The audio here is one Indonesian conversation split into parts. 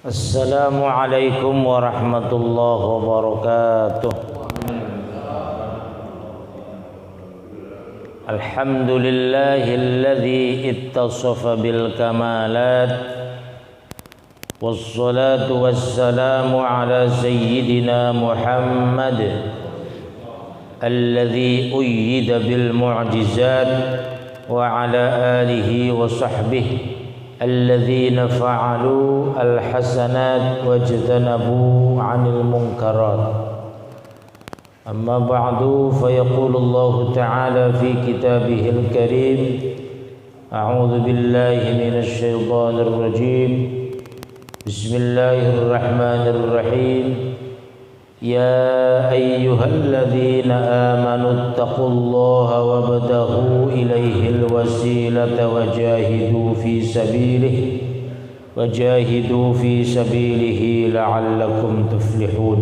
Assalamualaikum warahmatullahi wabarakatuh. Alhamdulillahilladzi ittasafa bil kamalat wassalatu wassalamu ala sayyidina Muhammad alladzi uyyida bil mu'jizat wa ala alihi wa sahbihi الذين فعلوا الحسنات واجتنبوا عن المنكرات أما بعد فيقول الله تعالى في كتابه الكريم أعوذ بالله من الشيطان الرجيم بسم الله الرحمن الرحيم يا أيها الذين آمنوا اتقوا الله وابتغوا إليه الوسيلة وجاهدوا في سبيله لعلكم تفلحون.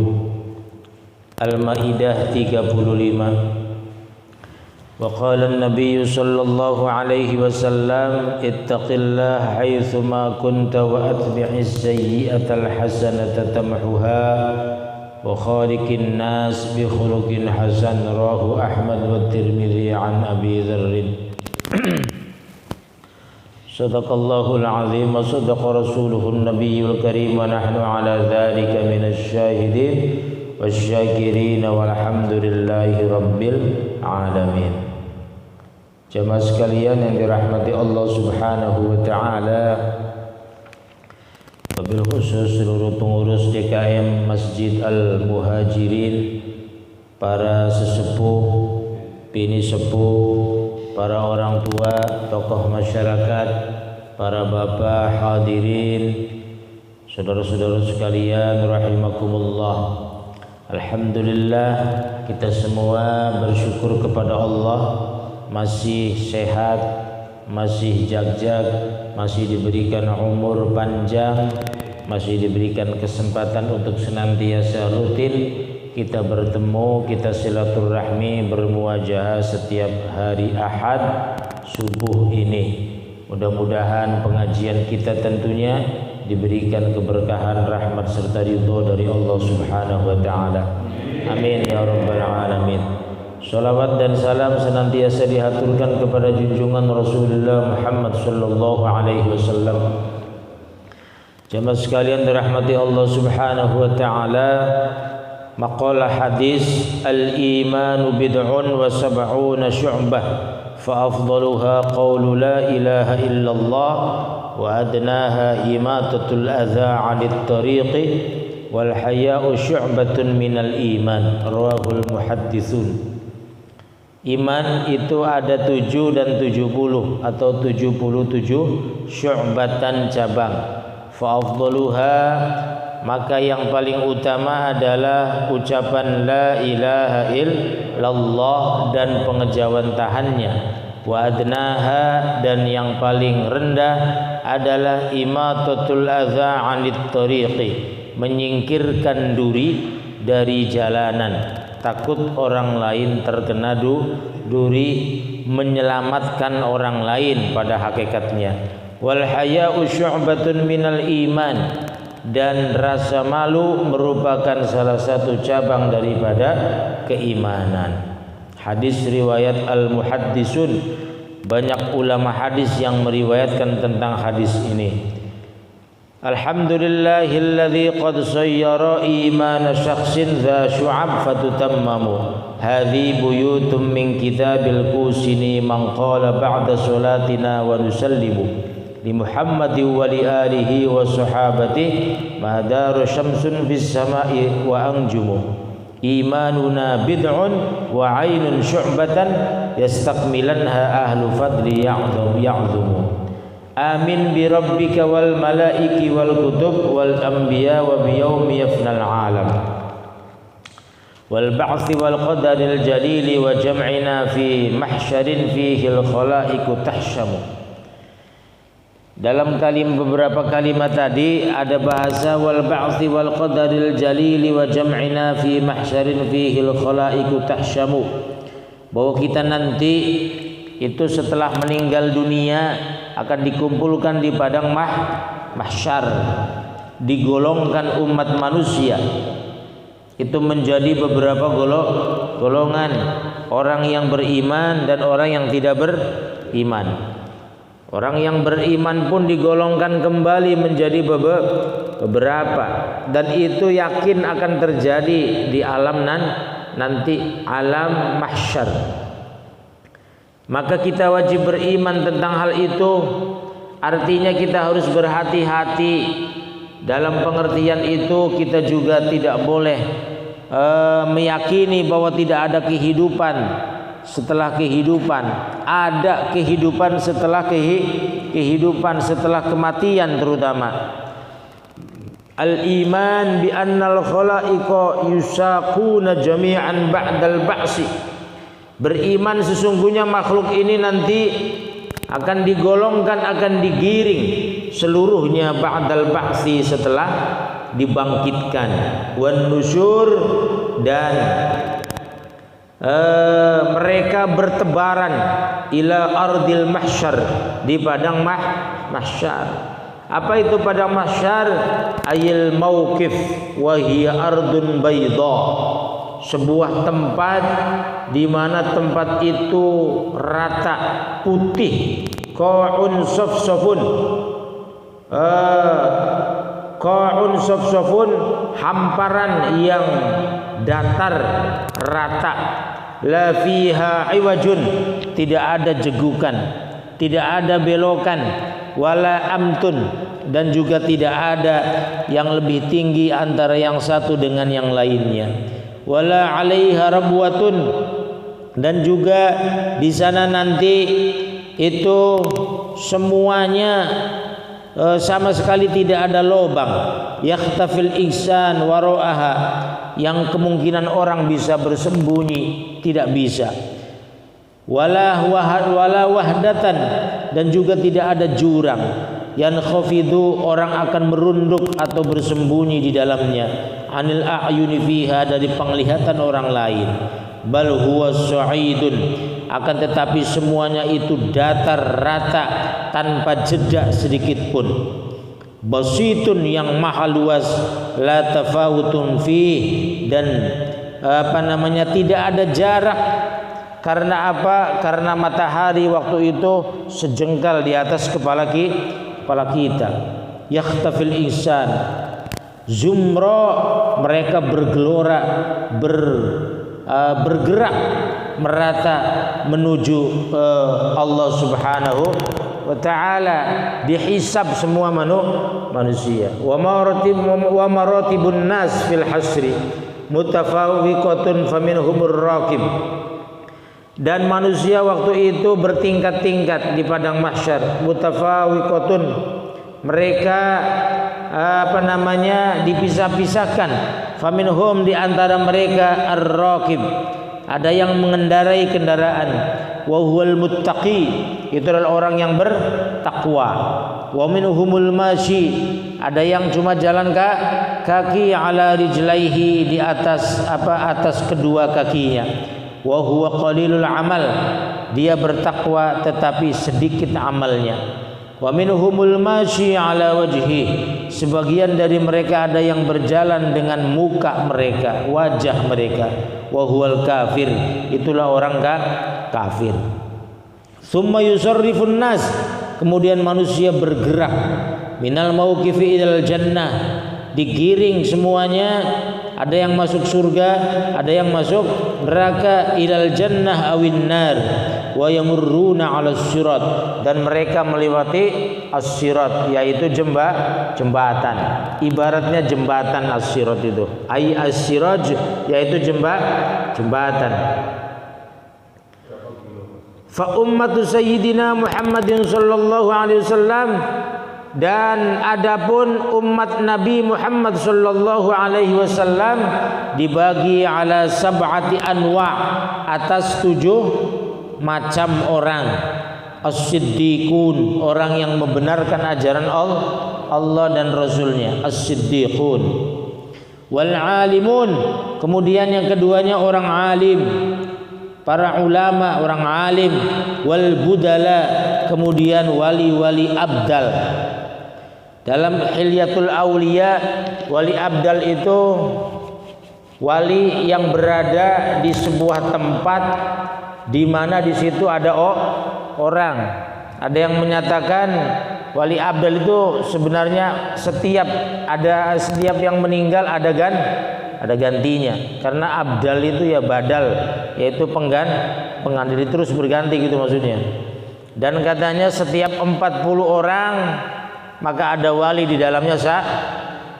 Al-Maidah 35. وقال النبي صلى الله عليه وسلم اتق الله حيثما كنت وأتبع السيئة الحسنة تمحها وخالق الناس بخلق حسن رواه أحمد والترمذي عن أبي ذر. صدق الله العظيم وصدق رسوله النبي الكريم ونحن على ذلك من الشاهدين والشاكرين والحمد لله رب العالمين. Jamaah sekalian yang dirahmati Allah Subhanahu wa taala, wabil khusus seluruh pengurus DKM Masjid Al-Muhajirin, para sesepuh, bini sepuh, para orang tua, tokoh masyarakat, para bapak hadirin, saudara-saudara sekalian rahimakumullah. Alhamdulillah, kita semua bersyukur kepada Allah masih sehat, masih jag-jag, masih diberikan umur panjang, masih diberikan kesempatan untuk senantiasa rutin kita bertemu, kita silaturahmi, bermuajahah setiap hari Ahad subuh ini. Mudah-mudahan pengajian kita tentunya diberikan keberkahan, rahmat serta ridho dari Allah Subhanahu wa taala. Amin ya rabbal alamin. Salawat dan salam senantiasa dihaturkan kepada junjungan Rasulullah Muhammad sallallahu alaihi wasallam. Jamaah sekalian dirahmati Allah Subhanahu wa taala, maqalah hadis al-imanu bid'un wa sab'una syu'bah fa afdaluha qawlu la ilaha illallah wa adnaha imatatul adza 'anit tariqi wal haya'u syu'batun minal iman rawahul muhadditsun. Iman itu ada 7 dan 70 atau 77 syu'batan cabang. Fa afdaluha, maka yang paling utama adalah ucapan la ilaha illallah dan pengejawantahannya. Wa adnaha, dan yang paling rendah adalah imatatul adza 'anit tariqi, menyingkirkan duri dari jalanan. Takut orang lain terkena duri, menyelamatkan orang lain pada hakikatnya. Wal haya'u syu'batun minal iman, dan rasa malu merupakan salah satu cabang daripada keimanan. Hadis riwayat al-muhaddisun, banyak ulama hadis yang meriwayatkan tentang hadis ini. Alhamdulillahilladzi qad sayyara imana syakhsin dha syu'ab fatutammamu hadhi buyutum min kitabil kusini man qala ba'da salatina wa nusallimu li Muhammadin wa li alihi wa sahabatihi ma daru syamsun fis sama'i wa anjumu imanuna bid'un wa 'ainun syu'batan yastakmilanha ahlu fadli ya'dhumu. Amin bi rabbika wal malaiki wal kutub wal anbiya wa bi yaumi yafnal alam wal ba'thi wal qadaril jalili wa jam'ina fi mahsyarin fihi al khalaiqu tahsyamu. Dalam beberapa kalimat tadi ada bahasa wal ba'thi wal qadaril jalili wa jam'ina fi mahsyarin fihi al khalaiqu tahsyamu, bahwa kita nanti itu setelah meninggal dunia akan dikumpulkan di padang mahsyar digolongkan umat manusia itu menjadi beberapa golongan, orang yang beriman dan orang yang tidak beriman. Orang yang beriman pun digolongkan kembali menjadi beberapa, dan itu yakin akan terjadi di alam nanti, alam mahsyar. Maka kita wajib beriman tentang hal itu. Artinya kita harus berhati-hati. Dalam pengertian itu kita juga tidak boleh meyakini bahwa tidak ada kehidupan setelah kehidupan. Ada kehidupan setelah kehidupan, setelah kematian terutama. Al-iman bi annal khalaiqa yusaquna jami'an ba'dal ba'si. Beriman sesungguhnya makhluk ini nanti akan digolongkan, akan digiring seluruhnya ba'dal ba'si, setelah dibangkitkan, wan nusyur, dan mereka bertebaran ila ardil mahsyar, di padang mahsyar. Apa itu padang mahsyar? Ayil mauqif wa hiya ardun bayda, sebuah tempat di mana tempat itu rata putih, qa'un safsafun, qa'un safsafun, hamparan yang datar rata, la fiha iwajun, tidak ada jegukan, tidak ada belokan, wala amtun, dan juga tidak ada yang lebih tinggi antara yang satu dengan yang lainnya, wala 'alaiha rabwatun, dan juga di sana nanti itu semuanya sama sekali tidak ada lubang, yakhtafil ihsan wara'aha, yang kemungkinan orang bisa bersembunyi, tidak bisa. Wala wahdatan, dan juga tidak ada jurang, yang khafidu, orang akan merunduk atau bersembunyi di dalamnya, anil a'yuni fiha, dari penglihatan orang lain. Bal huwa sa'idun, akan tetapi semuanya itu datar rata tanpa jeda sedikit pun. Basitun, yang maha luas, la tafawutun fi, dan tidak ada jarak. Karena apa? Karena matahari waktu itu sejengkal di atas kepala kita. Yakhtafil insan zumra, mereka bergelora, bergerak merata menuju Allah Subhanahu wa ta'ala, dihisab semua manusia. Wa maratibun nas fil hasri mutafawiqatun faminhumur raqib, dan manusia waktu itu bertingkat-tingkat di padang mahsyar. Mutafawiqatun, mereka dipisah-pisahkan. Faminhum, di antara mereka, ar-raqib, ada yang mengendarai kendaraan. Wa huwal muttaqi, itu adalah orang yang bertakwa. Wa minhumul mashi, ada yang cuma jalan kaki, ala rijlaihi, di atas kedua kakinya. Wa huwa qalilul amal, dia bertakwa tetapi sedikit amalnya. Wa minhumul mashi ala wajhi, sebagian dari mereka ada yang berjalan dengan muka mereka, wajah mereka. Wa huwal kafir, itulah orang kafir. Summa yusarrifun nas, kemudian manusia bergerak, minal mauqifi ilal jannah, digiring semuanya, ada yang masuk surga, ada yang masuk neraka, ilal jannah awin nar, wa yamurruna 'alas sirat, dan mereka melewati as-sirat, yaitu jembatan. Ibaratnya jembatan as-sirat itu, ai as-siraj, yaitu jembatan. Fa ummatu sayyidina Muhammadin sallallahu alaihi wasallam, dan adapun umat Nabi Muhammad sallallahu alaihi wasallam dibagi ala sab'ati anwa', atas 7 macam orang. As-siddiqun, orang yang membenarkan ajaran Allah dan Rasulnya, as-siddiqun. Wal alimun, kemudian yang keduanya orang alim, para ulama, orang alim. Wal budala, kemudian wali-wali abdal. Dalam Hilyatul Auliya, wali abdal itu wali yang berada di sebuah tempat di mana di situ ada orang. Ada yang menyatakan wali abdal itu sebenarnya setiap yang meninggal ada gantinya. Karena abdal itu ya badal, yaitu pengganti terus berganti gitu maksudnya. Dan katanya setiap 40 orang maka ada wali di dalamnya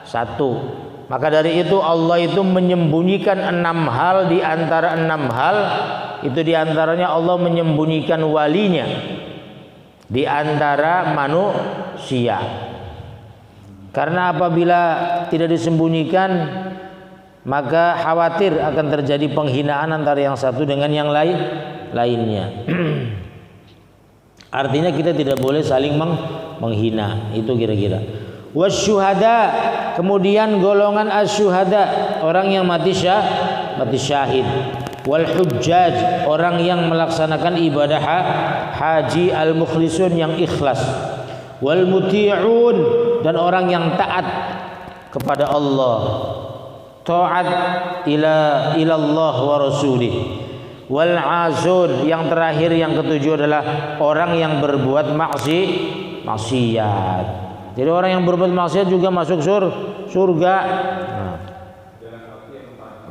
satu. Maka dari itu Allah itu menyembunyikan 6 hal. Di antara 6 hal itu diantaranya Allah menyembunyikan walinya di antara manusia. Karena apabila tidak disembunyikan maka khawatir akan terjadi penghinaan antara yang satu dengan yang lainnya. Artinya kita tidak boleh saling menghina. Itu kira-kira. Wasyuhada, kemudian golongan asyuhada, orang yang mati syahid. Wal hujjaj, orang yang melaksanakan ibadah haji, al mukhlisun yang ikhlas. Wal muti'un, dan orang yang taat kepada Allah, taat ila Allah wa rasulih. Wal azun, yang terakhir yang ketujuh adalah orang yang berbuat maksiat. Jadi orang yang berbuat maksiat juga masuk surga.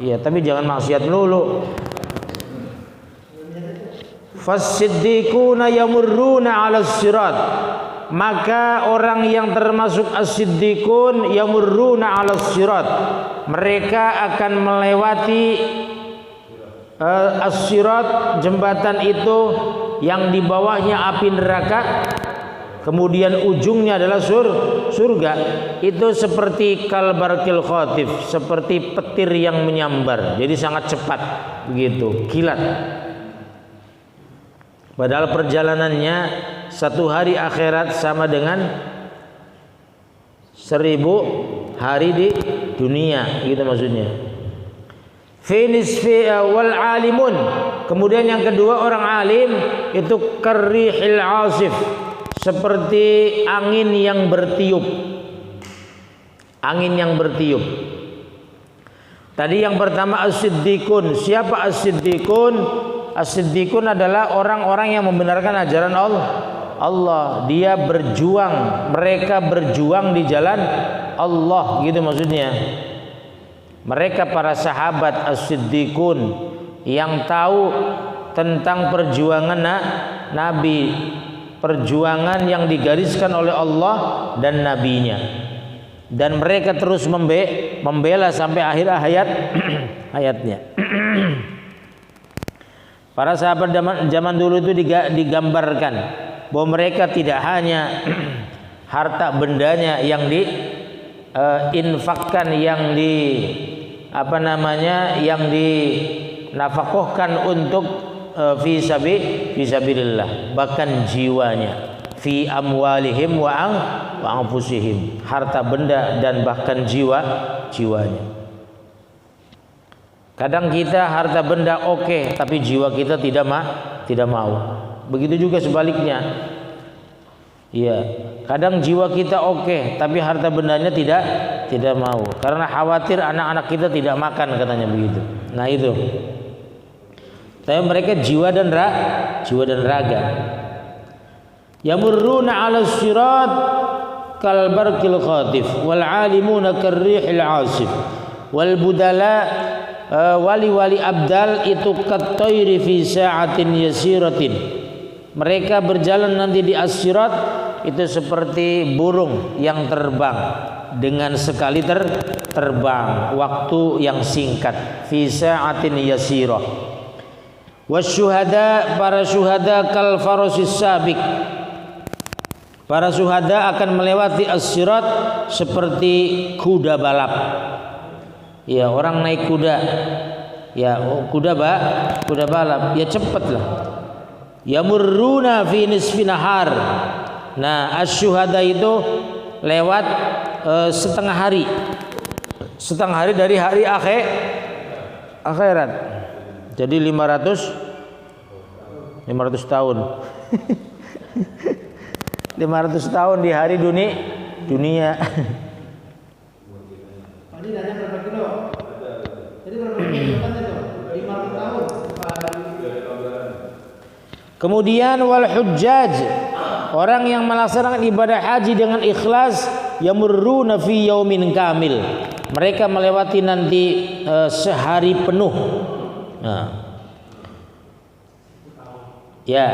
Iya, tapi jangan maksiat melulu. Fasiddiquna yamurruna 'alas sirat. Maka orang yang termasuk as-siddiqun yamurruna 'alas sirat, mereka akan melewati as-sirat, jembatan itu yang di bawahnya api neraka, kemudian ujungnya adalah surga. Itu seperti kalbarkil khatif, seperti petir yang menyambar. Jadi sangat cepat begitu, kilat. Padahal perjalanannya 1 hari akhirat sama dengan 1000 hari di dunia, gitu maksudnya. Finisfi wal alimun, kemudian yang kedua orang alim itu karrihil asif, seperti angin yang bertiup. Angin yang bertiup. Tadi yang pertama as-siddiqun. Siapa as-siddiqun? As-siddiqun adalah orang-orang yang membenarkan ajaran Allah. Dia berjuang, mereka berjuang di jalan Allah, gitu maksudnya. Mereka para sahabat as-siddiqun yang tahu tentang perjuangan Nabi, perjuangan yang digariskan oleh Allah dan nabinya, dan mereka terus membela sampai akhir ayatnya. Para sahabat zaman dulu itu digambarkan bahwa mereka tidak hanya harta bendanya yang diinfakkan, yang dinafkahkan untuk fi sabilillah, bahkan jiwanya, fi amwalihim wa anfusihim, harta benda dan bahkan jiwanya. Kadang kita harta benda oke, tapi jiwa kita tidak mau. Begitu juga sebaliknya. Iya, kadang jiwa kita oke, tapi harta bendanya tidak mau, karena khawatir anak-anak kita tidak makan, katanya begitu. Nah itu. Tapi mereka jiwa dan raga. Yamurruna 'alas sirat kal barqil khatif wal 'alimuna karrihil 'asif wal budala. Wali-wali abdal itu katoiri fi sa'atin yasiratin. Mereka berjalan nanti di as-sirat itu seperti burung yang terbang dengan sekali terbang waktu yang singkat, fi sa'atin yasirah. Wasyuhada, para syuhada kal farasis sabiq. Para syuhada akan melewati as-sirat seperti kuda balap. Ya, orang naik kuda. Ya, kuda balap. Ya cepatlah. Yamurruna fi nisfi nahar. Nah, asyuhada itu lewat setengah hari. Setengah hari dari hari akhirat. Jadi 500 tahun. 500 tahun di hari dunia. Ini nanya berapa kilo? Jadi berapa kilo kan itu? 50 tahun. Kemudian wal hujjaj, orang yang melaksanakan ibadah haji dengan ikhlas, yamurruna fi yaumin kamil. Mereka melewati nanti sehari penuh. Nah. Ya.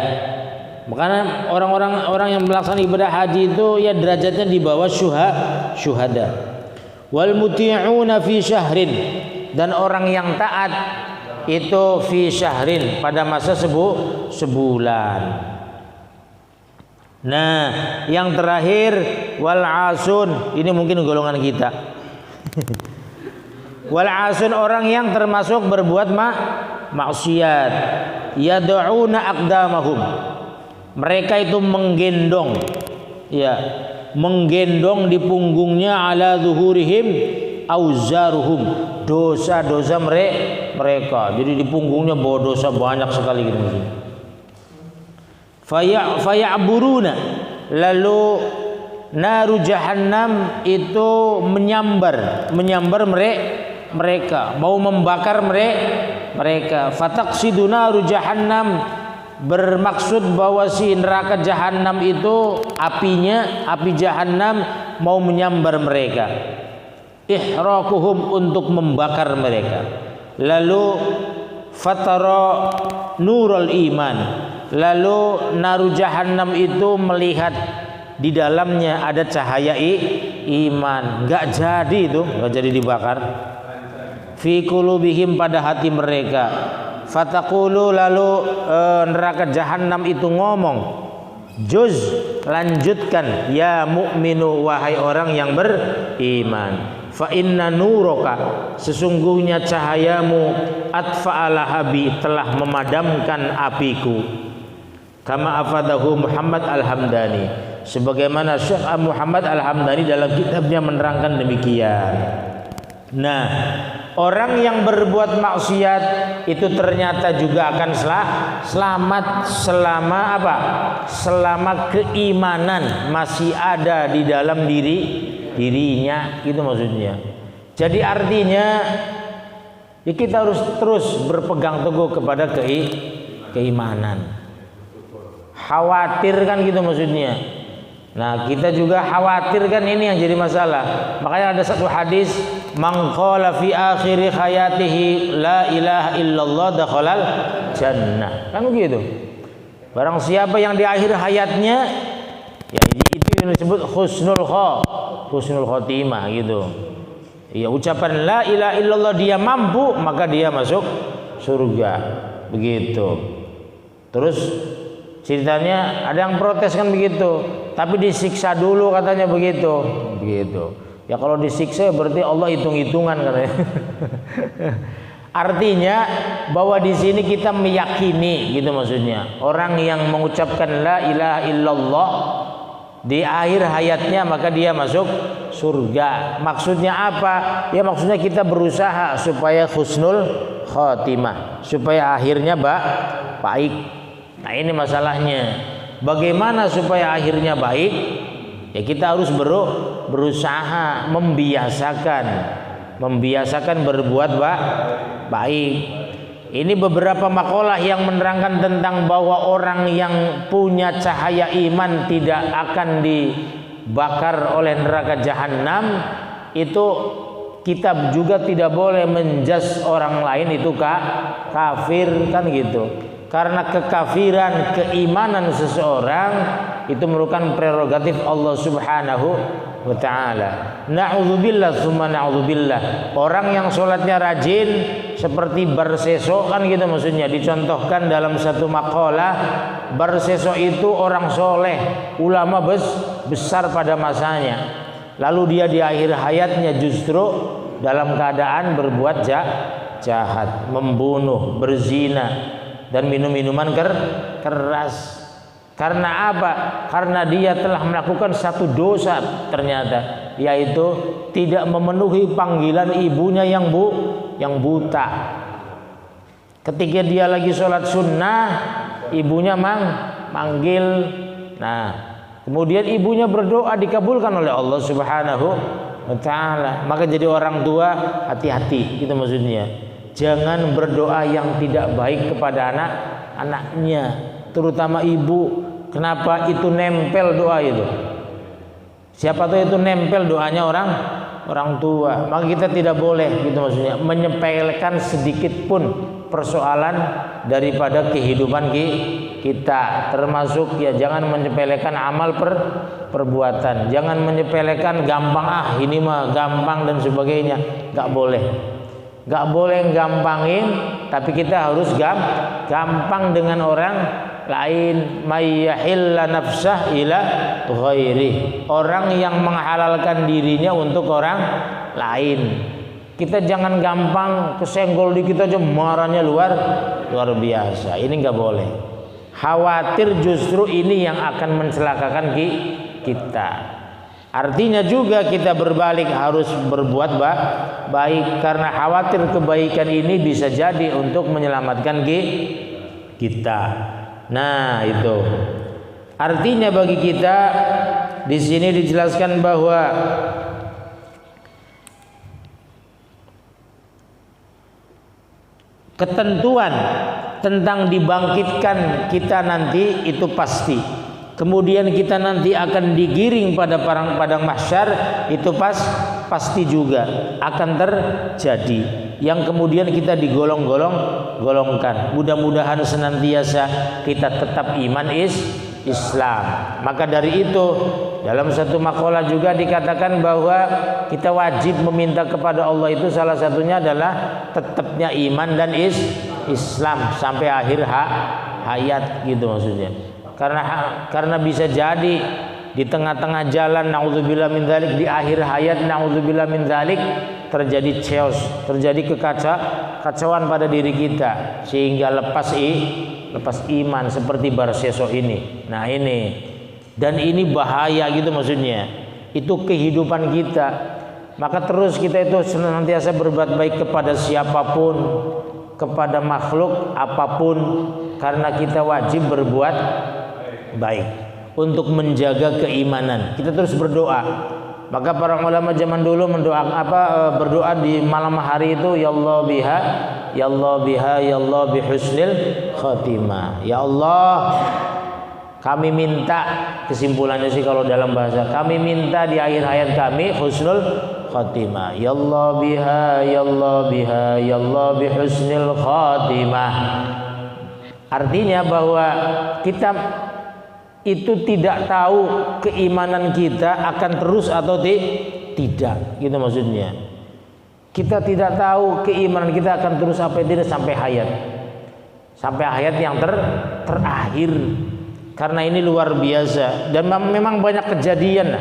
Makanya orang yang melaksanakan ibadah haji itu ya derajatnya di bawah syuhada. Wal muti'una fi syahrin, dan orang yang taat itu fi syahrin pada masa sebulan. Nah, yang terakhir wal asun, ini mungkin golongan kita. Wal asun, orang yang termasuk berbuat maksiat. Yad'una aqdamahum, mereka itu menggendong, ya, menggendong di punggungnya ala zuhurihim auzaruhum, dosa-dosa mereka. Jadi di punggungnya bawa dosa banyak sekali gitu. Faya'buruna, lalu naru jahannam itu menyambar mereka, mau membakar mereka. Fataqsidu naru jahannam, bermaksud bahwa si neraka jahanam itu api jahanam mau menyambar mereka. Ihraquhum, untuk membakar mereka. Lalu fatara nurul iman, lalu naru jahannam itu melihat di dalamnya ada cahaya iman. Enggak jadi dibakar. Fi qulubihim, pada hati mereka. Fataqulu, lalu neraka jahanam itu ngomong, juz, lanjutkan, ya mu'minu, wahai orang yang beriman. Fa inna nuroka, sesungguhnya cahayamu, atfa'alahabi, telah memadamkan apiku. Kama afadahu Muhammad Al-Hamdani, sebagaimana Syekh Muhammad Al-Hamdani dalam kitabnya menerangkan demikian. Nah, orang yang berbuat maksiat itu ternyata juga akan selamat selama apa? Selama keimanan masih ada di dalam dirinya, itu maksudnya. Jadi artinya ya kita harus terus berpegang teguh kepada keimanan. Khawatir kan gitu maksudnya. Nah, kita juga khawatir kan, ini yang jadi masalah. Makanya ada satu hadis, man qala fi akhiri hayatihi la ilaha illallah dakhalal jannah. Kan begitu. Barang siapa yang di akhir hayatnya, ya itu yang disebut husnul khotimah gitu. Ya, ucapan la ilaha illallah dia mampu, maka dia masuk surga. Begitu. Terus ceritanya ada yang protes kan begitu, tapi disiksa dulu katanya begitu. Ya kalau disiksa berarti Allah hitung-hitungan katanya. Artinya bahwa di sini kita meyakini gitu maksudnya. Orang yang mengucapkan la ilaha illallah di akhir hayatnya maka dia masuk surga. Maksudnya apa? Ya maksudnya kita berusaha supaya husnul khotimah, supaya akhirnya baik. Nah ini masalahnya, bagaimana supaya akhirnya baik? Ya kita harus berusaha membiasakan berbuat baik. Ini beberapa makalah yang menerangkan tentang bahwa orang yang punya cahaya iman tidak akan dibakar oleh neraka jahanam. Itu kita juga tidak boleh menjudge orang lain itu kafir kan gitu. Karena kekafiran, keimanan seseorang itu merupakan prerogatif Allah Subhanahu wa ta'ala. Na'udzubillah tsumma na'udzubillah. Orang yang sholatnya rajin seperti Barsesok kan gitu maksudnya. Dicontohkan dalam satu makalah, Barsesok itu orang soleh, ulama besar pada masanya. Lalu dia di akhir hayatnya justru dalam keadaan berbuat jahat, membunuh, berzina, dan minum-minuman keras. Karena apa? Karena dia telah melakukan satu dosa ternyata, yaitu tidak memenuhi panggilan ibunya yang buta. Ketika dia lagi sholat sunnah, ibunya manggil. Nah, kemudian ibunya berdoa dikabulkan oleh Allah Subhanahu wa taala. Maka jadi orang tua hati-hati, itu maksudnya. Jangan berdoa yang tidak baik kepada anak-anaknya, terutama ibu. Kenapa itu nempel doa itu? Siapa tahu itu nempel doanya orang tua. Maka kita tidak boleh, gitu maksudnya, menyepelekan sedikit pun persoalan daripada kehidupan kita. Termasuk ya jangan menyepelekan amal perbuatan. Jangan menyepelekan gampang, ini mah gampang dan sebagainya. Gak boleh. Gak boleh gampangin, tapi kita harus gampang dengan orang lain. Mayyahilla nafsah ila ghairi, orang yang menghalalkan dirinya untuk orang lain. Kita jangan gampang kesenggol dikit aja marahnya luar biasa. Ini nggak boleh. Khawatir justru ini yang akan mencelakakan kita. Artinya juga kita berbalik harus berbuat baik, karena khawatir kebaikan ini bisa jadi untuk menyelamatkan kita. Nah, itu artinya bagi kita di sini dijelaskan bahwa ketentuan tentang dibangkitkan kita nanti itu pasti. Kemudian kita nanti akan digiring pada padang mahsyar, itu pasti juga akan terjadi. Yang kemudian kita digolongkan. Mudah-mudahan senantiasa kita tetap iman Islam. Maka dari itu dalam satu makalah juga dikatakan bahwa kita wajib meminta kepada Allah itu salah satunya adalah tetapnya iman dan Islam sampai akhir hayat, gitu maksudnya. Karena bisa jadi di tengah-tengah jalan, naudzubillah min dzalik, di akhir hayat, naudzubillah min dzalik, terjadi chaos, terjadi kekacauan pada diri kita sehingga lepas iman seperti Barseso ini. Nah, dan ini bahaya, gitu maksudnya. Itu kehidupan kita. Maka terus kita itu senantiasa berbuat baik kepada siapapun, kepada makhluk apapun, karena kita wajib berbuat baik untuk menjaga keimanan. Kita terus berdoa. Maka para ulama zaman dulu berdoa di malam hari itu, ya Allah biha, ya Allah biha, ya Allah bihusnil khatimah. Ya Allah, kami minta, kesimpulannya sih kalau dalam bahasa, kami minta di akhir hayat kami husnul khatimah. Ya Allah biha, ya Allah biha, ya Allah bihusnil khatimah. Artinya bahwa kita itu tidak tahu keimanan kita akan terus atau tidak, gitu maksudnya. Kita tidak tahu keimanan kita akan terus sampai tidak sampai hayat yang terakhir. Karena ini luar biasa dan memang banyak kejadian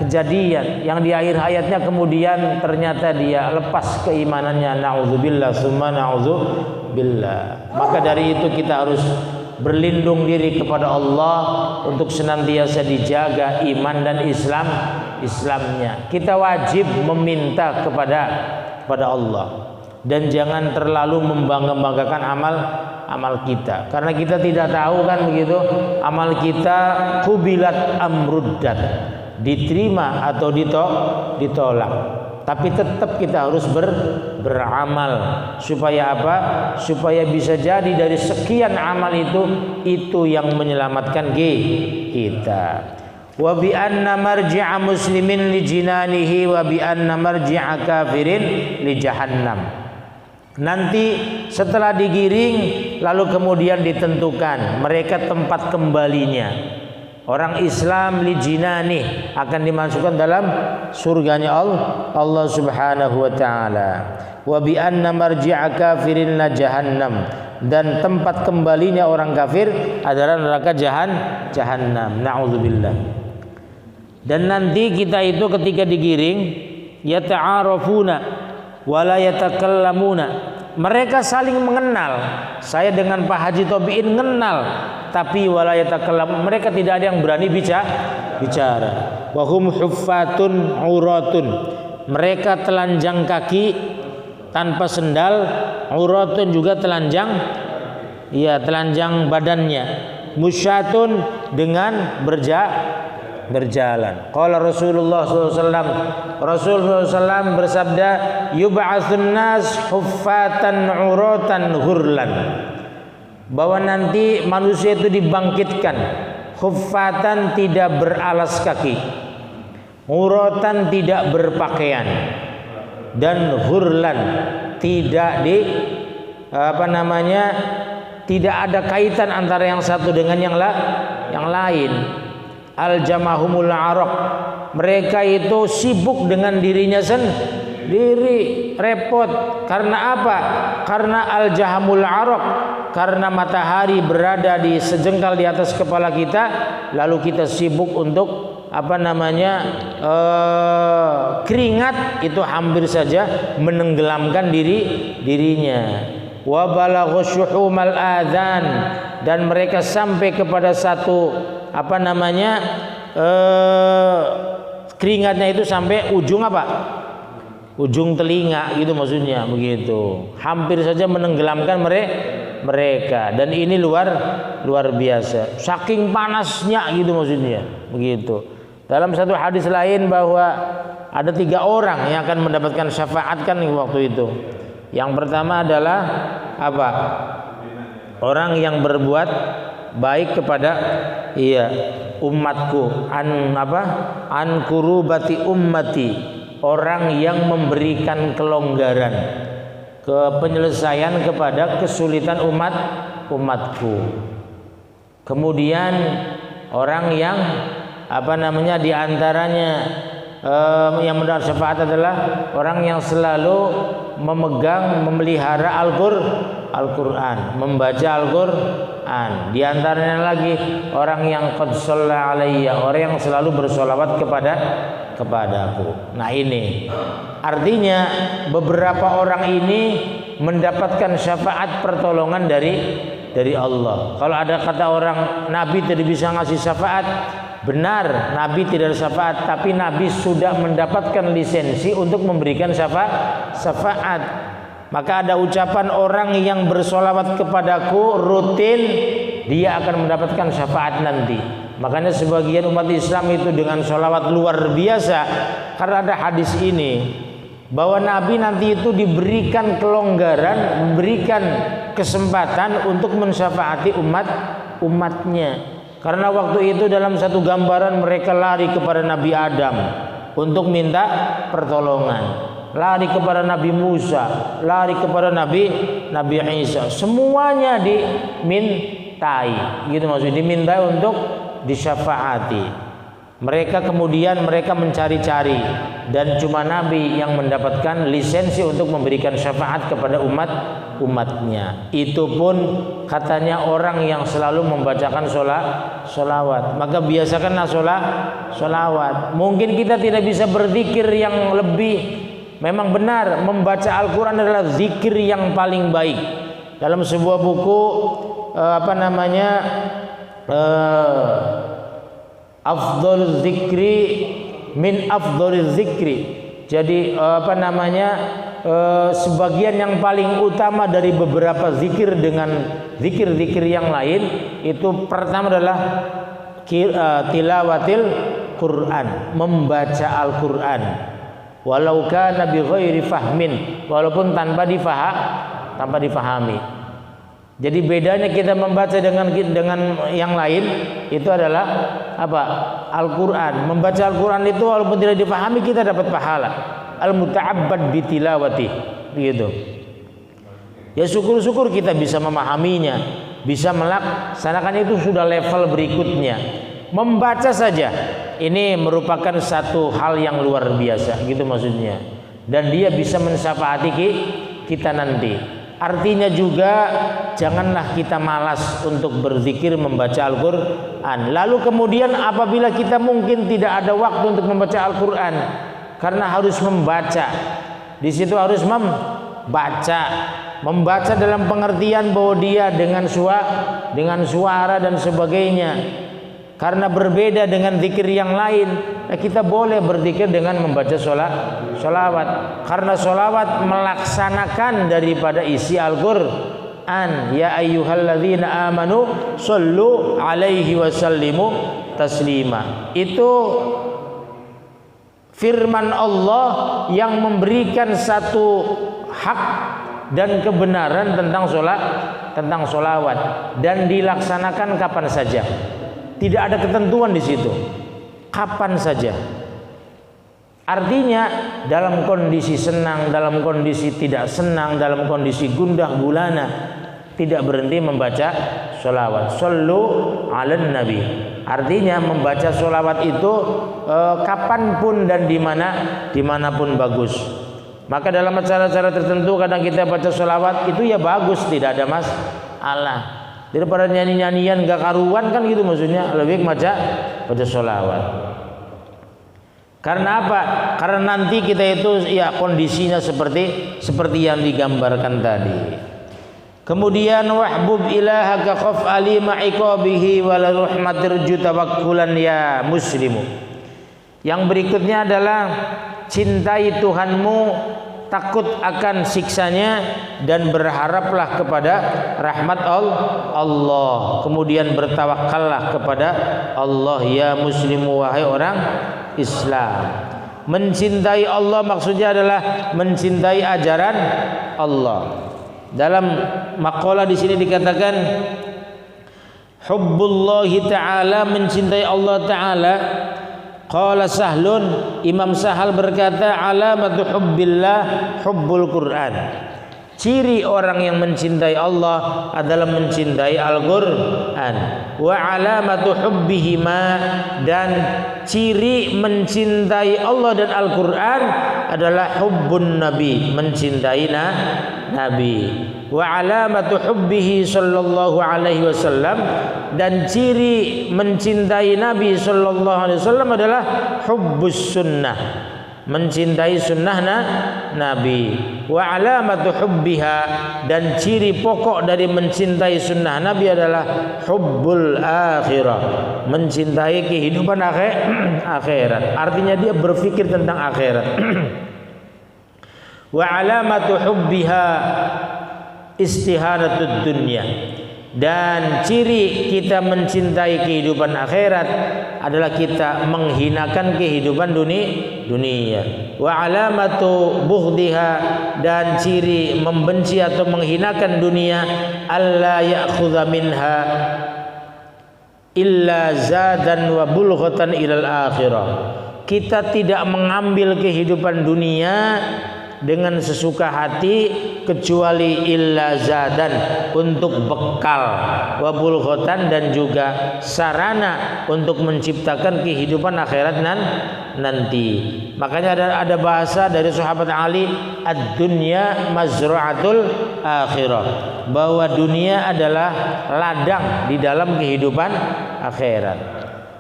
kejadian yang di akhir hayatnya kemudian ternyata dia lepas keimanannya. Nauzubillah summa nauzubillah. Maka dari itu kita harus berlindung diri kepada Allah untuk senantiasa dijaga iman dan Islamnya. Kita wajib meminta kepada Allah dan jangan terlalu membanggakan amal kita, karena kita tidak tahu kan begitu, amal kita kubilat amruddat, diterima atau ditolak. Tapi tetap kita harus beramal supaya apa? Supaya bisa jadi dari sekian amal itu yang menyelamatkan kita. Wa bi anna marji'a muslimin li jinanihi wa bi anna marji'a kafirin li jahannam. Nanti setelah digiring lalu kemudian ditentukan mereka tempat kembalinya. Orang Islam li jinani akan dimasukkan dalam surganya Allah Subhanahu wa taala. Wa bi anna marji'a kafirin la jahannam, dan tempat kembalinya orang kafir adalah neraka jahannam. Nauzubillah. Dan nanti kita itu ketika digiring yata'arafuna wa la yatakallamuna. Mereka saling mengenal. Saya dengan Pak Haji Tobiin mengenal, tapi wala yatakallam, mereka tidak ada yang berani bicara. Wa hum huffatun uratun. Mereka telanjang kaki tanpa sendal, uratun juga telanjang badannya. musyatun dengan berjalan. Qala Rasulullah SAW, Rasulullah SAW bersabda, yub'atsun nas huffatan uratan ghurlan, bahwa nanti manusia itu dibangkitkan huffatan, tidak beralas kaki, uratan, tidak berpakaian, dan ghurlan, tidak tidak ada kaitan antara yang satu dengan yang lain. Al-jamahumul araq, mereka itu sibuk dengan dirinya sendiri, repot. Karena apa? Karena al-jahamul araq, karena matahari berada di sejengkal di atas kepala kita, lalu kita sibuk untuk keringat itu hampir saja menenggelamkan dirinya. Wa balagha syuhumal adzan, dan mereka sampai kepada satu keringatnya itu sampai ujung ujung telinga gitu, maksudnya begitu, hampir saja menenggelamkan mereka. Dan ini luar biasa, saking panasnya gitu, maksudnya begitu. Dalam satu hadis lain bahwa ada 3 orang yang akan mendapatkan syafaat kan waktu itu. Yang pertama adalah orang yang berbuat baik kepada umatku, an kurubati ummati, orang yang memberikan kelonggaran, penyelesaian kepada kesulitan umatku. Kemudian orang yang di antaranya yang mendapat syafaat adalah orang yang selalu memelihara Al-Quran, membaca Al-Quran. Di antaranya lagi orang yang qad shalla alayya, orang yang selalu bersolawat kepadaku. Nah, ini artinya beberapa orang ini mendapatkan syafaat pertolongan dari Allah. Kalau ada kata orang Nabi tidak bisa ngasih syafaat, benar, Nabi tidak ada syafaat, tapi Nabi sudah mendapatkan lisensi untuk memberikan syafaat. Maka ada ucapan orang yang bersolawat kepadaku rutin, dia akan mendapatkan syafaat nanti. Makanya sebagian umat Islam itu dengan solawat luar biasa, karena ada hadis ini bahwa Nabi nanti itu diberikan kelonggaran, memberikan kesempatan untuk mensyafaati umatnya. Karena waktu itu dalam satu gambaran mereka lari kepada Nabi Adam untuk minta pertolongan, lari kepada Nabi Musa, lari kepada Nabi Isa, semuanya dimintai, gitu maksudnya, dimintai untuk disyafaati. Mereka mencari-cari, dan cuma Nabi yang mendapatkan lisensi untuk memberikan syafaat kepada umatnya. Itu pun katanya orang yang selalu membacakan sholawat. Maka biasakanlah sholawat. Mungkin kita tidak bisa berzikir yang lebih. Memang benar, membaca Al-Quran adalah zikir yang paling baik. Dalam sebuah buku afdhalul zikri min afdhaliz zikri. Jadi sebagian yang paling utama dari beberapa zikir dengan zikir-zikir yang lain itu pertama adalah tilawatil Quran, membaca Al-Quran, walau kana bi ghairi fahmin, walaupun tanpa difahami. Jadi bedanya kita membaca dengan yang lain itu adalah Al-Quran. Membaca Al-Quran itu walaupun tidak difahami kita dapat pahala. Al-muta'abbad bitilawati, begitu. Ya syukur-syukur kita bisa memahaminya, bisa melaksanakan, itu sudah level berikutnya. Membaca saja ini merupakan satu hal yang luar biasa, gitu maksudnya. Dan dia bisa mensyafaati kita nanti. Artinya juga janganlah kita malas untuk berzikir, membaca Al-Quran. Lalu kemudian apabila kita mungkin tidak ada waktu untuk membaca Al-Quran, karena harus membaca, di situ harus membaca dalam pengertian bahwa dia dengan suara dan sebagainya. Karena berbeda dengan zikir yang lain, kita boleh berzikir dengan membaca sholawat. Karena sholawat melaksanakan daripada isi ya ayyuhalladzina amanu shollu alaihi wasallimu taslima. Itu firman Allah yang memberikan satu hak dan kebenaran tentang sholawat dan dilaksanakan kapan saja. Tidak ada ketentuan di situ. Kapan saja. Artinya dalam kondisi senang, dalam kondisi tidak senang, dalam kondisi gundah gulana, tidak berhenti membaca sholawat. Shollu ala nabi. Artinya membaca sholawat itu kapanpun dan dimanapun bagus. Maka dalam acara-acara tertentu kadang kita baca sholawat itu ya bagus, tidak ada masalah. Daripada nyanyi-nyanyian gak karuan kan gitu maksudnya, lebih baca sholawat. Karena apa? Karena nanti kita itu ya kondisinya seperti yang digambarkan tadi. Kemudian wahbub ilahaka khaf ali ma'iqabihi wal rahmatir jutawakkulan ya muslimu. Yang berikutnya adalah cintai Tuhanmu, takut akan siksanya dan berharaplah kepada rahmat Allah. Kemudian bertawakallah kepada Allah ya muslimu, wahai orang Islam. Mencintai Allah maksudnya adalah mencintai ajaran Allah. Dalam maqalah di sini dikatakan hubbullahi ta'ala, mencintai Allah Ta'ala. Qala Sahlun, Imam Sahal berkata alamatu hubbillah hubbul Quran. Ciri orang yang mencintai Allah adalah mencintai Al-Quran. Wa alamatu hubbihima, dan ciri mencintai Allah dan Al-Quran adalah hubbun Nabi, mencintai Nabi. Wa alamatu hubbihi sallallahu alaihi wasallam, dan ciri mencintai Nabi sallallahu alaihi wasallam adalah hubbus sunnah, mencintai sunnah Nabi. Wa alamatu hubbiha, dan ciri pokok dari mencintai sunnah Nabi adalah hubbul akhirah, mencintai kehidupan akhirat. Artinya dia berpikir tentang akhirat. Wa alamatu hubbiha istiharatud dunya, dan ciri kita mencintai kehidupan akhirat adalah kita menghinakan kehidupan dunia. Wa alamatu bughdiha, dan ciri membenci atau menghinakan dunia alla ya'khudha minha illa zadan wa bulghatan ilal akhirah. Kita tidak mengambil kehidupan dunia dengan sesuka hati kecuali illa zadan, untuk bekal, wa bulghatan, dan juga sarana untuk menciptakan kehidupan akhirat nanti. Makanya ada bahasa dari sahabat Ali, ad-dunya mazra'atul akhirah, bahwa dunia adalah ladang di dalam kehidupan akhirat.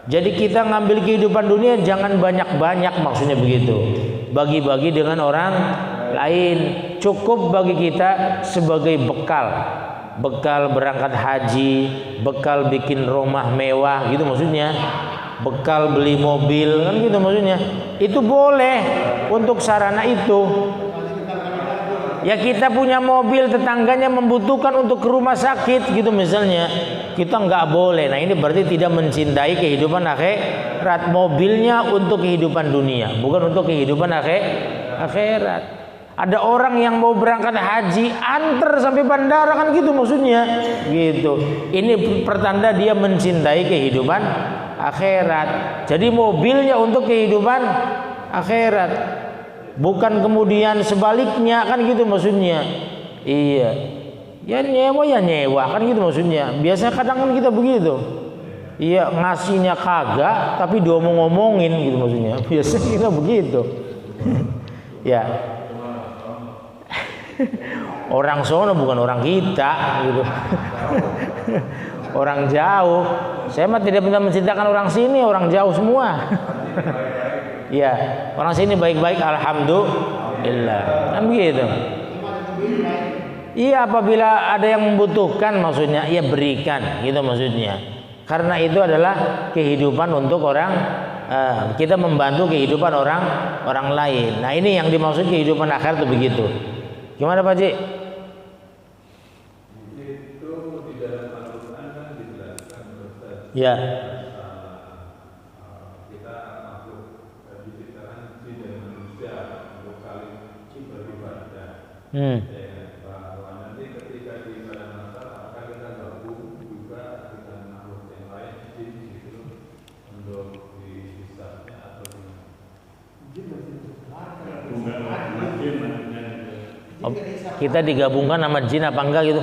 Jadi kita ngambil kehidupan dunia jangan banyak-banyak, maksudnya begitu. Bagi-bagi dengan orang lain. Cukup bagi kita sebagai bekal. Bekal berangkat haji, bekal bikin rumah mewah gitu maksudnya. Bekal beli mobil kan gitu maksudnya. Itu boleh untuk sarana itu. Ya kita punya mobil, tetangganya membutuhkan untuk ke rumah sakit gitu misalnya, kita nggak boleh. Nah ini berarti tidak mencintai kehidupan akhirat. Mobilnya untuk kehidupan dunia, bukan untuk kehidupan akhirat. Ada orang yang mau berangkat haji antar sampai bandara kan gitu maksudnya gitu. Ini pertanda dia mencintai kehidupan akhirat. Jadi mobilnya untuk kehidupan akhirat, bukan kemudian sebaliknya kan gitu maksudnya. Iya. Ya nyewa kan gitu maksudnya. Biasa kadang kan kita begitu. Iya, ngasihnya kagak tapi diomong-ngomongin gitu maksudnya. Biasa kita begitu. Ya. Orang sono bukan orang kita gitu. Orang jauh. Saya mah tidak bisa menceritakan orang sini, orang jauh semua. Ya, orang sini baik-baik alhamdulillah. Kan begitu. Iya, apabila ada yang membutuhkan maksudnya, ya berikan gitu maksudnya. Karena itu adalah kehidupan untuk orang, kita membantu kehidupan orang lain. Nah, ini yang dimaksud kehidupan akhirat itu begitu. Gimana Pak Ji? Ya. Kita makhluk diciptakan jin dan manusia untuk saling beribadah. Bahwa nanti ketika di pada masa apakah kita gabung juga dengan makhluk yang lain jin itu untuk dihisabnya atau Kita digabungkan sama jin apa enggak gitu?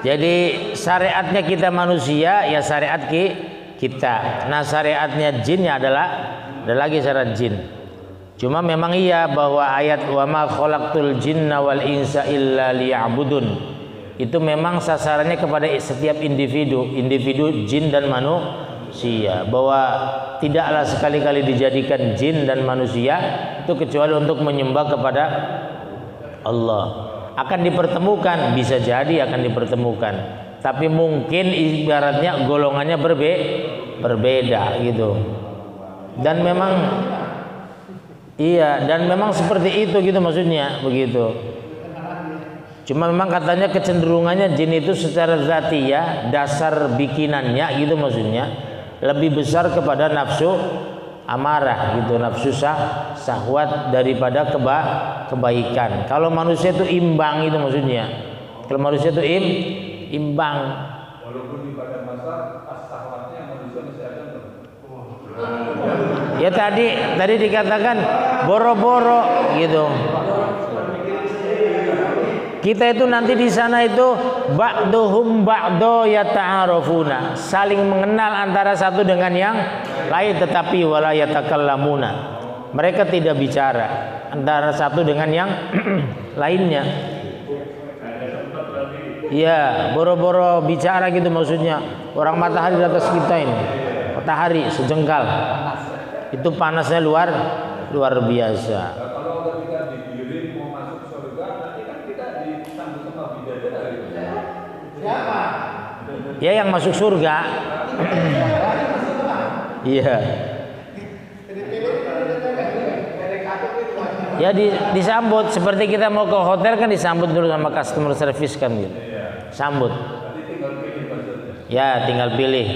Jadi syariatnya kita manusia ya syariat kita. Nah syariatnya jinnya adalah ada lagi syariat jin. Cuma memang iya bahwa ayat wa ma khalaqtul jinna wal insa illa liya'budun itu memang sasarannya kepada setiap individu jin dan manusia, bahwa tidaklah sekali-kali dijadikan jin dan manusia itu kecuali untuk menyembah kepada Allah. Akan dipertemukan, bisa jadi akan dipertemukan, tapi mungkin ibaratnya golongannya berbeda gitu. Dan memang iya, dan memang seperti itu gitu maksudnya begitu. Cuma memang katanya kecenderungannya jin itu secara zati ya, dasar bikinannya gitu maksudnya lebih besar kepada nafsu amarah gitu, nafsu syahwat daripada kebaikan. Kalau manusia itu imbang itu maksudnya. Kalau manusia itu imbang. walaupun di pada masa syahwatnya manusia masih ada. Ya tadi dikatakan boro-boro gitu. Kita itu nanti di sana itu ba'duhum ba'do yata'arufuna, saling mengenal antara satu dengan yang lain, tetapi wala yatakallamuna, mereka tidak bicara antara satu dengan yang lainnya. Ya, boro-boro bicara gitu maksudnya. Orang matahari di atas kita ini, matahari sejengkal, itu panasnya luar biasa. Kalau ketika digiring mau masuk surga, nanti kan kita disambut sama bidadari. Siapa? Ya yang masuk surga. Iya. Ya disambut seperti kita mau ke hotel kan disambut dulu sama customer service kan gitu. Sambut. Ya tinggal pilih.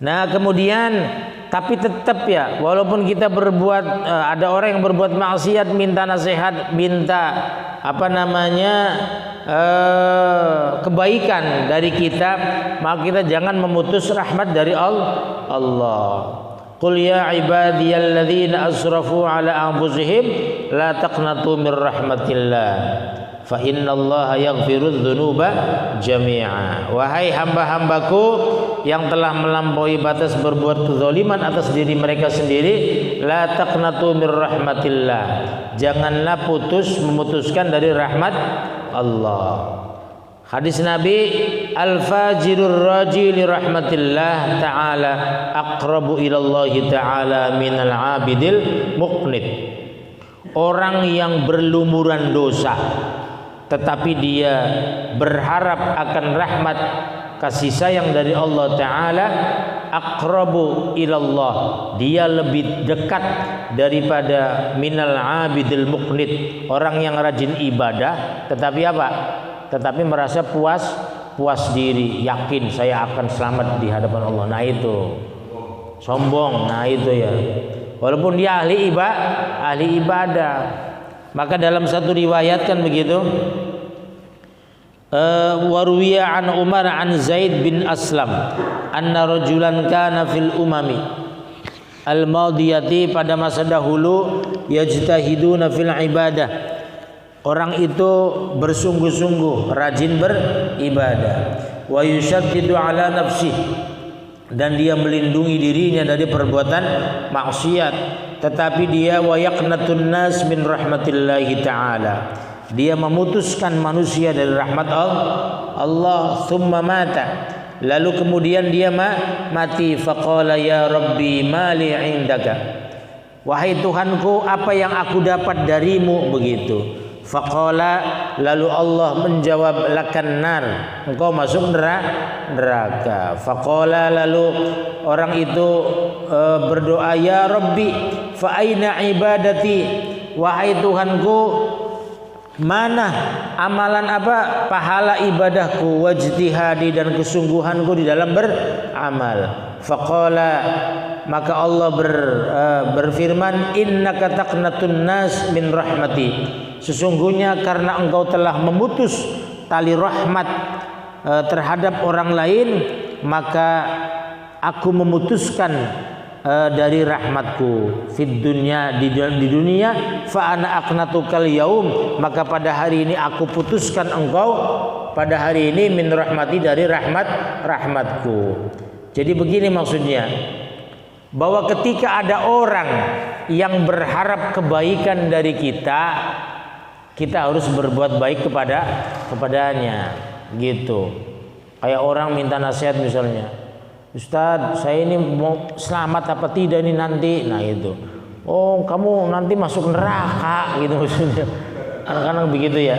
Nah kemudian tapi tetap ya walaupun kita berbuat ada orang yang berbuat maksiat minta nasihat, minta kebaikan dari kita, maka kita jangan memutus rahmat dari Allah. Qul ya ibadiyalladzina asrafu ala anfusihim la taqnatu min rahmatillah fa innallaha yaghfirudz dzunuba jami'a. Wahai hamba-hambaku yang telah melampaui batas berbuat kezaliman atas diri mereka sendiri, la taqnatu min rahmatillah, janganlah memutuskan dari rahmat Allah. Hadis Nabi, al-fajirur raji li rahmatillah ta'ala aqrabu ilallahi ta'ala minal abidil muqnit. Orang yang berlumuran dosa tetapi dia berharap akan rahmat kasih sayang dari Allah Ta'ala, aqrabu ilallah, dia lebih dekat daripada minal abidil muqnit, orang yang rajin ibadah tetapi apa? Tetapi merasa puas diri, yakin saya akan selamat di hadapan Allah. Nah itu sombong. Nah itu ya, walaupun dia ahli ibadah. Maka dalam satu riwayat kan begitu, waruwiya an Umar an Zaid bin Aslam anna rajulan kana fil umami al-madiyati, pada masa dahulu, yajtahiduna fil ibadah, orang itu bersungguh-sungguh rajin beribadah, wa yushaddidu ala nafsih, dan dia melindungi dirinya dari perbuatan maksiat, tetapi dia wa yaqnatun nas min rahmatillahi ta'ala, dia memutuskan manusia dari rahmat Allah. Thumma mata, lalu kemudian dia mati. Faqala ya rabbi mali indaka, wahai Tuhanku apa yang aku dapat darimu, begitu. Faqala, lalu Allah menjawab, lakan nar, engkau masuk neraka. Faqala, lalu orang itu berdoa, ya Rabbi, fa aina ibadati, wahai Tuhanku, mana amalan apa pahala ibadahku, wajtihadi dan kesungguhanku di dalam beramal. Faqala, maka Allah berfirman, innaka taqnatun nas min rahmati, sesungguhnya karena engkau telah memutus tali rahmat terhadap orang lain, maka aku memutuskan dari rahmatku fid dunya, di dunia, fa ana aqnatukal yaum, maka pada hari ini aku putuskan engkau pada hari ini min rahmati, dari rahmatku. Jadi begini maksudnya, bahwa ketika ada orang yang berharap kebaikan dari kita, kita harus berbuat baik kepadanya, gitu. Kayak orang minta nasihat misalnya, Ustadz, saya ini mau selamat apa tidak ini nanti? Nah itu, oh kamu nanti masuk neraka, gitu maksudnya. Anak-anak begitu ya.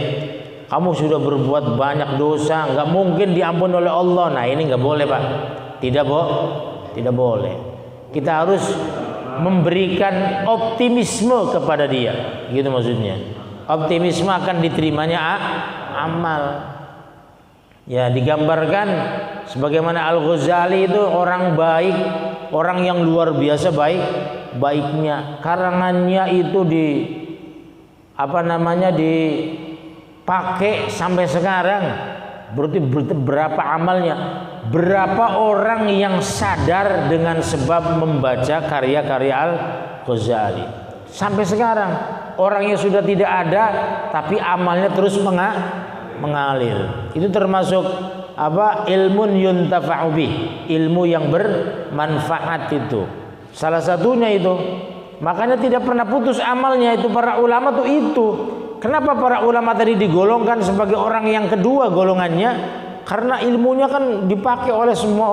Kamu sudah berbuat banyak dosa, nggak mungkin diampuni oleh Allah. Nah ini nggak boleh Pak, tidak boleh. Kita harus memberikan optimisme kepada dia, gitu maksudnya. Optimisme akan diterimanya amal. Ya, digambarkan sebagaimana Al-Ghazali itu orang baik, orang yang luar biasa baiknya. Karangannya itu dipakai sampai sekarang. Berarti berapa amalnya? Berapa orang yang sadar dengan sebab membaca karya-karya Al-Ghazali? Sampai sekarang orangnya sudah tidak ada, tapi amalnya terus mengalir. Itu termasuk apa? Ilmun yuntafa'u bih, ilmu yang bermanfaat itu. Salah satunya itu. Makanya tidak pernah putus amalnya itu para ulama tuh itu. Kenapa para ulama tadi digolongkan sebagai orang yang kedua golongannya? Karena ilmunya kan dipakai oleh semua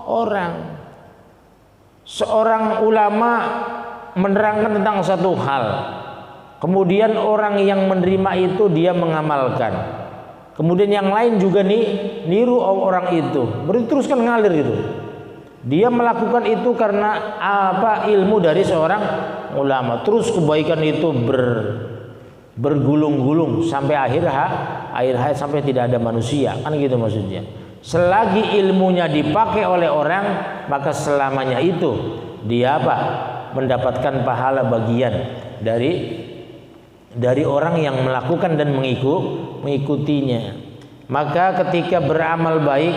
orang. Seorang ulama menerangkan tentang satu hal, kemudian orang yang menerima itu dia mengamalkan, kemudian yang lain juga niru orang itu, berarti terus kan ngalir gitu. Dia melakukan itu karena apa? Ilmu dari seorang ulama. Terus kebaikan itu bergulung-gulung sampai akhir hayat, sampai tidak ada manusia, kan gitu maksudnya. Selagi ilmunya dipakai oleh orang, maka selamanya itu dia apa? Mendapatkan pahala bagian dari orang yang melakukan dan mengikutinya. Maka ketika beramal baik,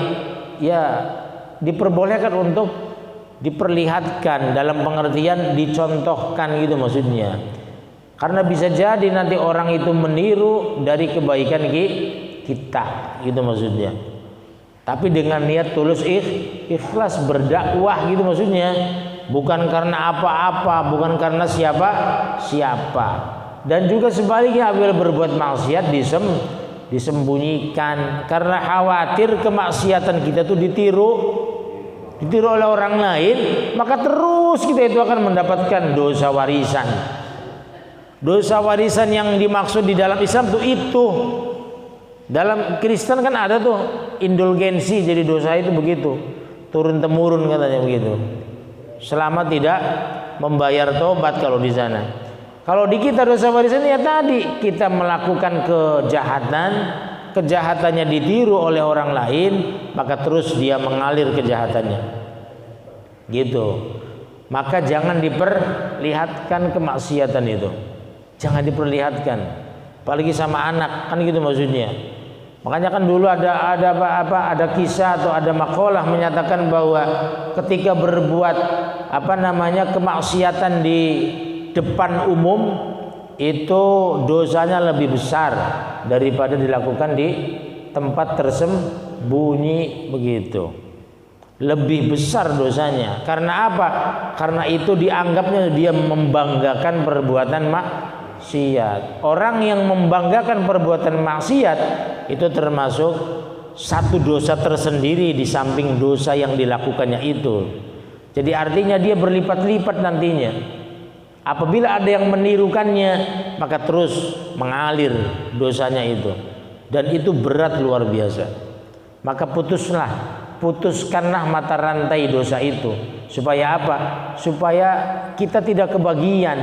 ya diperbolehkan untuk diperlihatkan, dalam pengertian dicontohkan, gitu maksudnya. Karena bisa jadi nanti orang itu meniru dari kebaikan kita, gitu maksudnya. Tapi dengan niat tulus ikhlas berdakwah, gitu maksudnya. Bukan karena apa-apa, bukan karena siapa. Dan juga sebaliknya, apabila berbuat maksiat disembunyikan karena khawatir kemaksiatan kita tuh ditiru oleh orang lain, maka terus kita itu akan mendapatkan dosa warisan. Dosa warisan yang dimaksud di dalam Islam tuh itu. Dalam Kristen kan ada tuh indulgensi, jadi dosa itu begitu, turun temurun katanya begitu. Selama tidak membayar tobat kalau di sana. Kalau di kita dosa warisan ya tadi kita melakukan kejahatannya ditiru oleh orang lain, maka terus dia mengalir kejahatannya. Gitu. Maka jangan diperlihatkan kemaksiatan itu. Jangan diperlihatkan, apalagi sama anak, kan gitu maksudnya. Makanya kan dulu ada kisah atau ada makalah menyatakan bahwa ketika berbuat kemaksiatan di depan umum itu dosanya lebih besar daripada dilakukan di tempat tersembunyi begitu. Lebih besar dosanya. Karena apa? Karena itu dianggapnya dia membanggakan perbuatan maksiat. Orang yang membanggakan perbuatan maksiat itu termasuk satu dosa tersendiri di samping dosa yang dilakukannya itu. Jadi artinya dia berlipat-lipat nantinya. Apabila ada yang menirukannya, maka terus mengalir dosanya itu. Dan itu berat luar biasa. Maka putuskanlah mata rantai dosa itu. Supaya apa? Supaya kita tidak kebagian.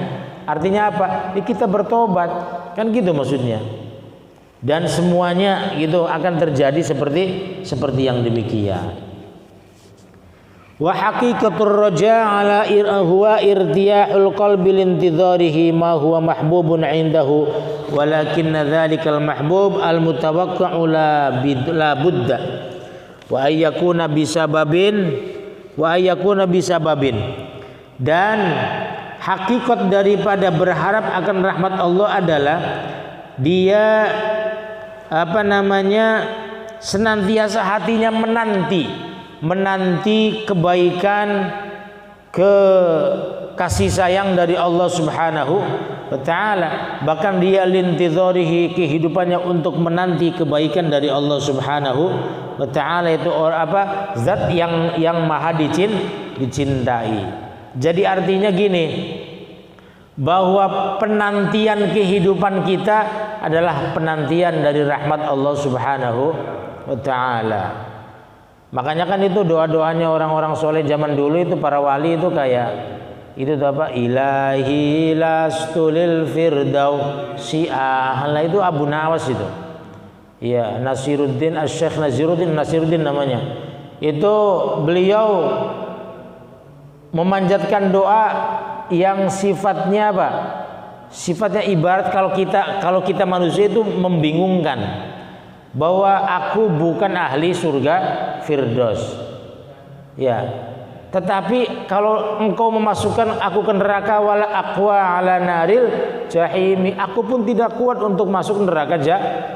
Artinya apa? Kita bertobat. Kan gitu maksudnya. Dan semuanya gitu akan terjadi seperti yang demikian. Wa haqiqatur raja ala huwa irtiyahul qalbi lintidharihi ma huwa mahbubun indahu walakinna dhalikal mahbub al mutawaqqa'u la budda wa ayyakuna bisababin dan hakikat daripada berharap akan rahmat Allah adalah dia senantiasa hatinya menanti kebaikan, kasih sayang dari Allah Subhanahu wa taala. Bahkan dia lintidharihi, kehidupannya untuk menanti kebaikan dari Allah Subhanahu wa taala. Itu zat yang maha dicintai. Jadi artinya gini, bahwa penantian kehidupan kita adalah penantian dari rahmat Allah Subhanahu wa taala. Makanya kan itu doa-doanya orang-orang soleh zaman dulu itu, para wali itu kayak itu tuh apa? Ilahi lastulil firdausi ahla, itu Abu Nawas itu. Iya, Nasiruddin Asy-Syaikh Nasiruddin namanya. Itu beliau memanjatkan doa yang sifatnya apa? Sifatnya ibarat kalau kita manusia itu membingungkan. Bahwa aku bukan ahli surga Firdaus. Ya. Tetapi kalau engkau memasukkan aku ke neraka wala aqwa ala naril jahimi, aku pun tidak kuat untuk masuk neraka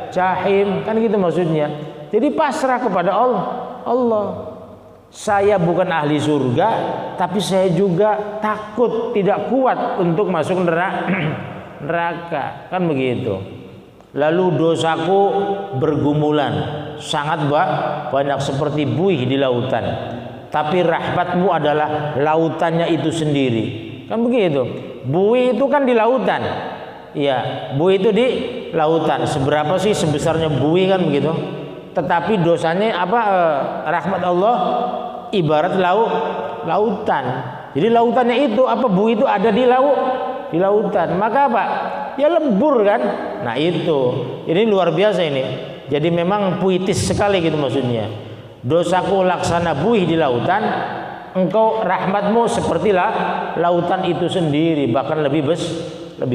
jahim. Kan gitu maksudnya. Jadi pasrah kepada Allah. Saya bukan ahli surga, tapi saya juga takut tidak kuat untuk masuk neraka. Kan begitu. Lalu dosaku bergumulan, sangat banyak seperti buih di lautan. Tapi rahmatmu adalah lautannya itu sendiri. Kan begitu. Buih itu kan di lautan. Iya, buih itu di lautan. Seberapa sih sebesarnya buih kan begitu? Tetapi dosanya rahmat Allah ibarat lautan. Jadi lautannya itu buih itu ada di lautan. Maka apa? Ya lembur kan. Nah itu, ini luar biasa ini. Jadi memang puitis sekali gitu maksudnya. Dosaku laksana buih di lautan, engkau rahmatmu sepertilah lautan itu sendiri, bahkan lebih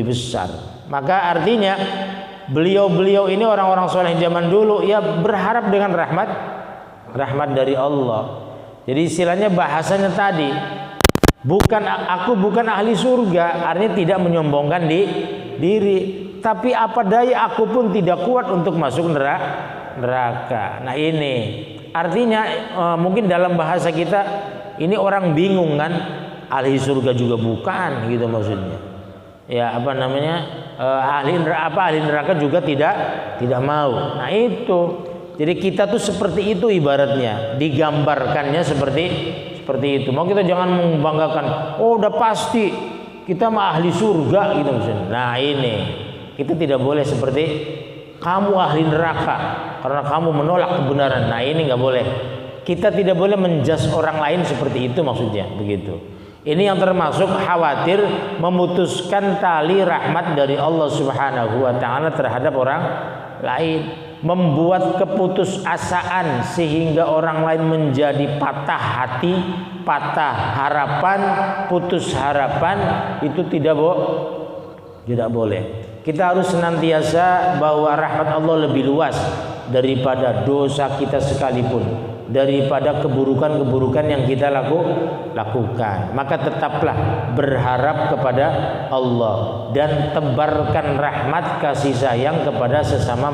besar. Maka artinya beliau ini orang-orang soleh zaman dulu ya berharap dengan rahmat dari Allah. Jadi istilahnya bahasanya tadi, aku bukan ahli surga, artinya tidak menyombongkan diri, tapi apa daya aku pun tidak kuat untuk masuk neraka. Nah ini artinya mungkin dalam bahasa kita ini orang bingung kan, ahli surga juga bukan gitu maksudnya. Ya ahli neraka juga tidak mau. Nah itu, jadi kita tuh seperti itu ibaratnya, digambarkannya seperti itu. Mau kita jangan membanggakan, oh udah pasti kita mah ahli surga gitu maksudnya. Nah ini kita tidak boleh seperti kamu ahli neraka karena kamu menolak kebenaran. Nah ini nggak boleh. Kita tidak boleh menjudge orang lain seperti itu maksudnya begitu. Ini yang termasuk khawatir memutuskan tali rahmat dari Allah Subhanahu wa taala terhadap orang lain, membuat keputusasaan sehingga orang lain menjadi patah hati, patah harapan, putus harapan, itu tidak boleh. Kita harus senantiasa bahwa rahmat Allah lebih luas daripada dosa kita sekalipun, daripada keburukan-keburukan yang kita lakukan. Maka tetaplah berharap kepada Allah dan tebarkan rahmat kasih sayang kepada sesama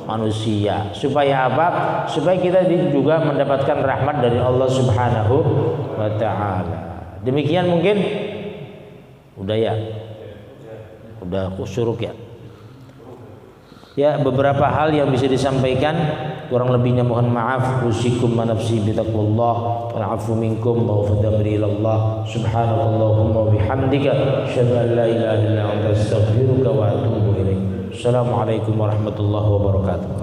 manusia. Supaya apa? Supaya kita juga mendapatkan rahmat dari Allah Subhanahu wa taala. Demikian mungkin udah ya. Udah kusuruk ya. Ya, beberapa hal yang bisa disampaikan Kurang lebihnya mohon maaf. Usikum wa nafsi bitaqwallah wal afu minkum wa fadamri ilallah. Subhanakallahumma wa bihamdika asyhadu an la ilaha illa anta astaghfiruka wa atubu ilaik. Assalamualaikum warahmatullahi wabarakatuh.